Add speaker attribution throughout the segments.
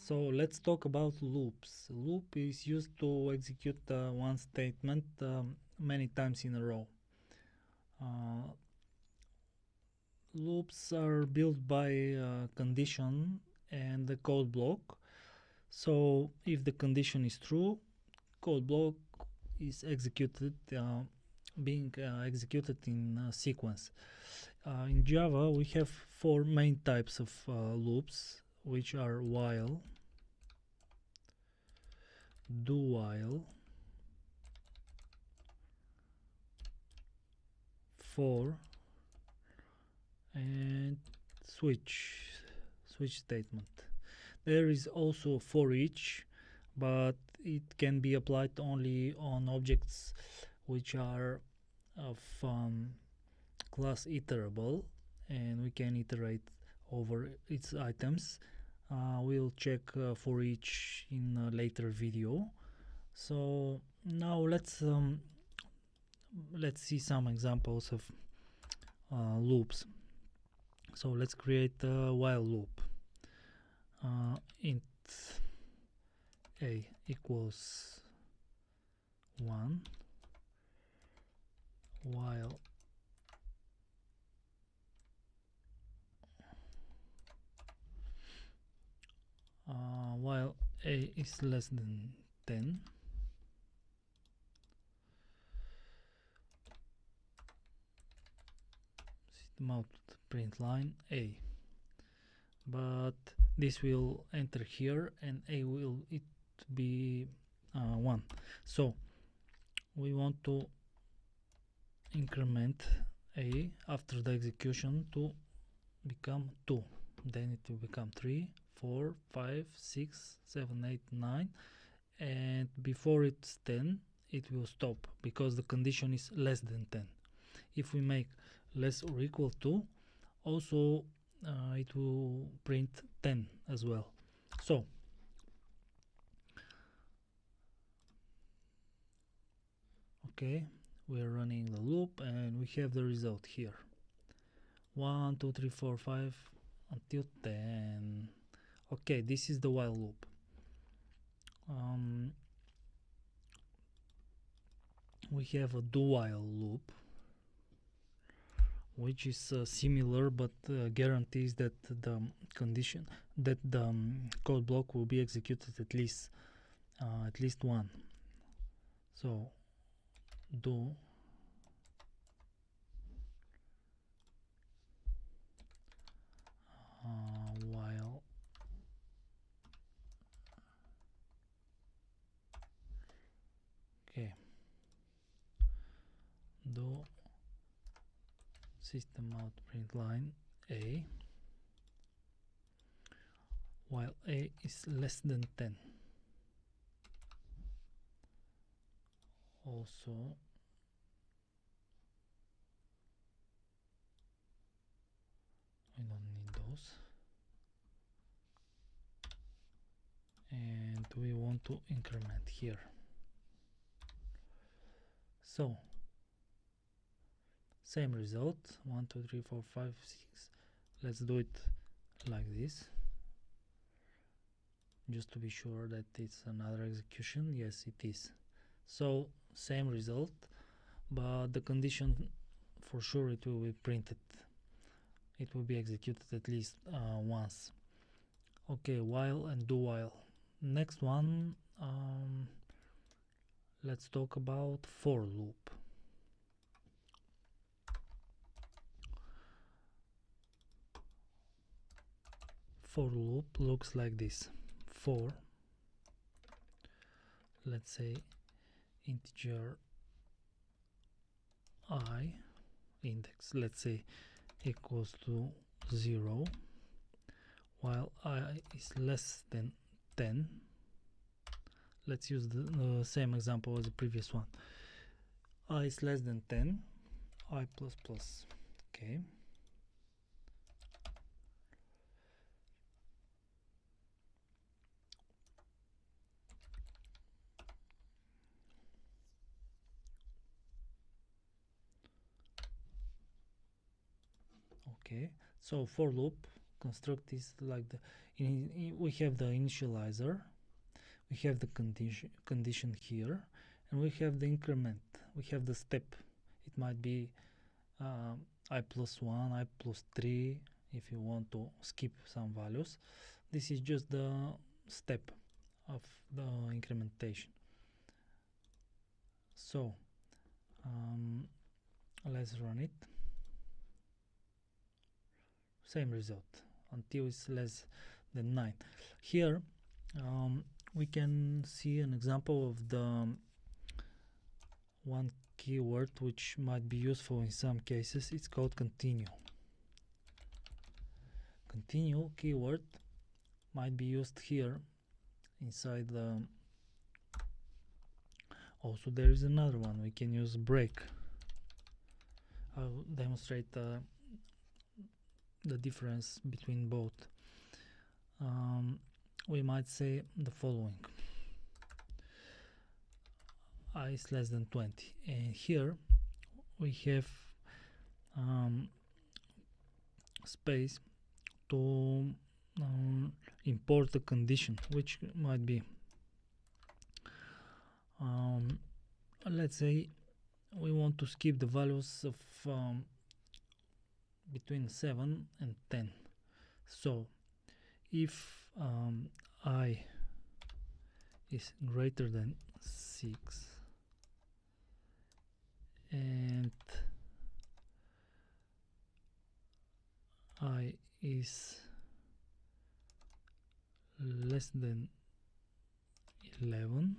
Speaker 1: So let's talk about loops. Loop is used to execute one statement many times in a row. Loops are built by a condition and the code block. So if the condition is true, code block is executed, being executed in sequence. In Java, we have four main types of loops, which are while, do while, for, and switch statement. There is also for each, but it can be applied only on objects which are of class iterable, and we can iterate over its items. We'll check for each in a later video. So now let's see some examples of loops. So let's create a while loop. Int a equals 1 while a is less than 10, system out print line a, but this will enter here and a will be 1. So we want to increment a after the execution to become 2, then it will become 3, 4, 5, 6, 7, 8, 9, and before it's 10 it will stop because the condition is less than 10. If we make less or equal to, also it will print 10 as well. So okay, we're running the loop and we have the result here. 1, 2, 3, 4, 5 until 10. Okay, this is the while loop. We have a do while loop, which is similar but guarantees that the condition that the code block will be executed at least one. So do while okay, do system out print line a while a is less than 10. Also I don't need those, and we want to increment here. So same result, 1, 2, 3, 4, 5, 6. Let's do it like this just to be sure that it's another execution. Yes, it is. So same result, but the condition for sure it will be printed, it will be executed at least once. Okay, while and do while. Next one, let's talk about for loop. For loop looks like this. For, let's say, integer I index, let's say, equals to 0, while I is less than 10. Let's use the same example as the previous one. I is less than 10, I plus plus. Okay. Okay, so for loop construct is like we have the initializer, we have the condition here, and we have the increment, we have the step. It might be I plus 1, I plus 3 if you want to skip some values. This is just the step of the incrementation. So let's run it. Same result until it's less than 9. Here we can see an example of the one keyword which might be useful in some cases. It's called continue. Continue keyword might be used here inside the. Also there is another one, we can use break. I'll demonstrate the difference between both. We might say the following: I is less than 20, and here we have space to import the condition, which might be let's say we want to skip the values of between 7 and 10. So if I is greater than 6 and I is less than 11,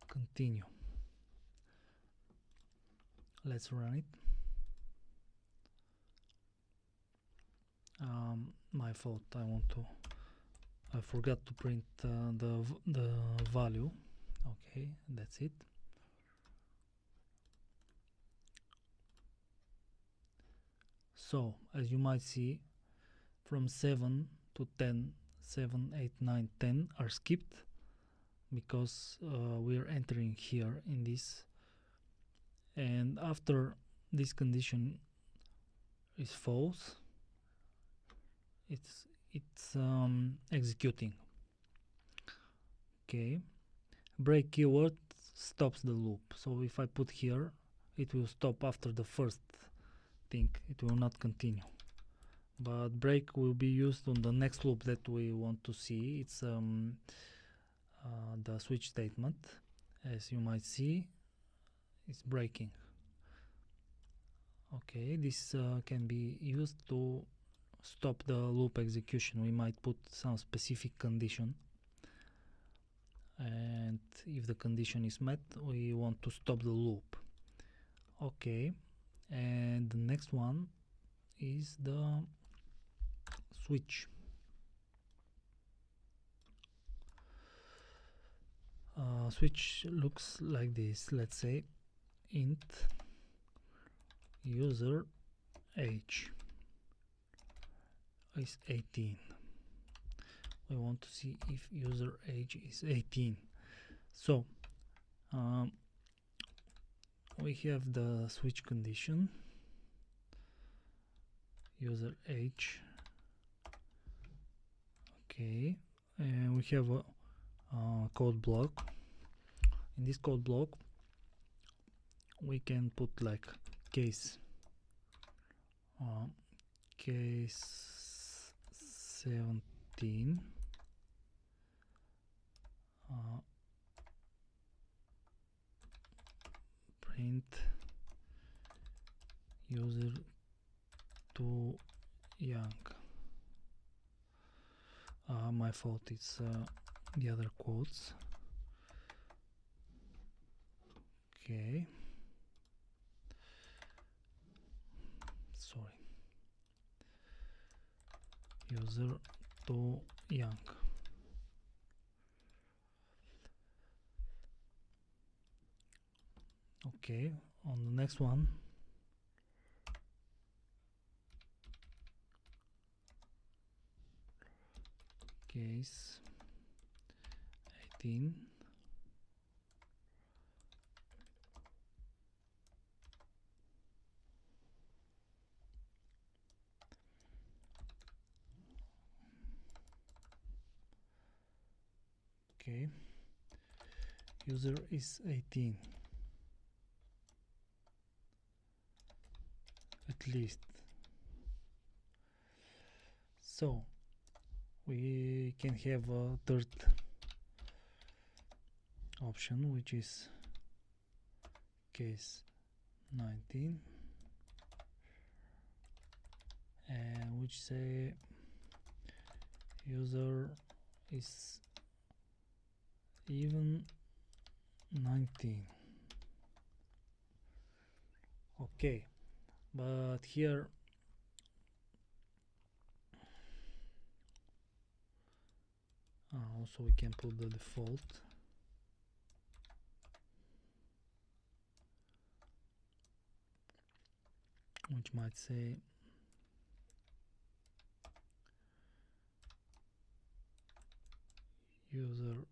Speaker 1: continue. Let's run it. My fault, I forgot to print the value. Okay, that's it. So as you might see, from 7 to 10, 7, 8, 9, 10 are skipped because we're entering here in this, and after this condition is false, it's executing. Okay, break keyword stops the loop, so if I put here, it will stop after the first thing, it will not continue. But break will be used on the next loop that we want to see. It's the switch statement. As you might see, it's breaking. Okay, this can be used to stop the loop execution. We might put some specific condition, and if the condition is met, we want to stop the loop. Okay, and the next one is the switch. Switch looks like this. Let's say int user age is 18. We want to see if user age is 18. So we have the switch condition, user age. Okay, and we have a code block. In this code block we can put like case 17 print user too young. My fault, it's the other quotes. Okay, sorry, user too young. Okay, on the next one, case 18 Okay, user is 18 at least. So we can have a third option, which is case 19, and which say user is even 19. Okay, but here also we can put the default, which might say user,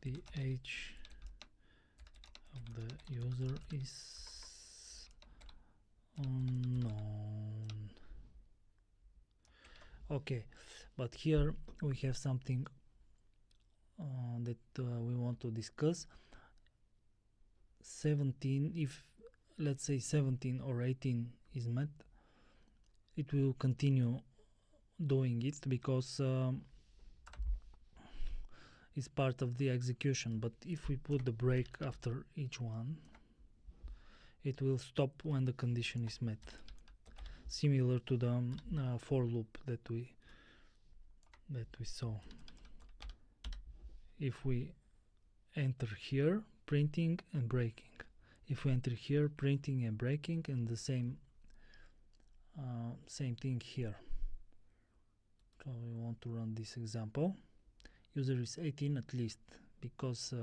Speaker 1: the age of the user is unknown. Okay, but here we have something that we want to discuss. 17, if let's say 17 or 18 is met, it will continue doing it because it's part of the execution. But if we put the break after each one, it will stop when the condition is met, similar to the for loop that we saw. If we enter here, printing and breaking. If we enter here, printing and breaking, and the same thing here. So we want to run this example. User is 18 at least, because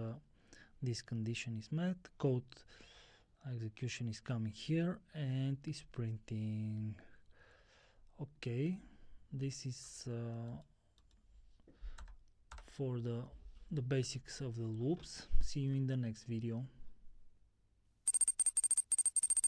Speaker 1: this condition is met. Code execution is coming here and is printing. Okay, this is for the basics of the loops. See you in the next video.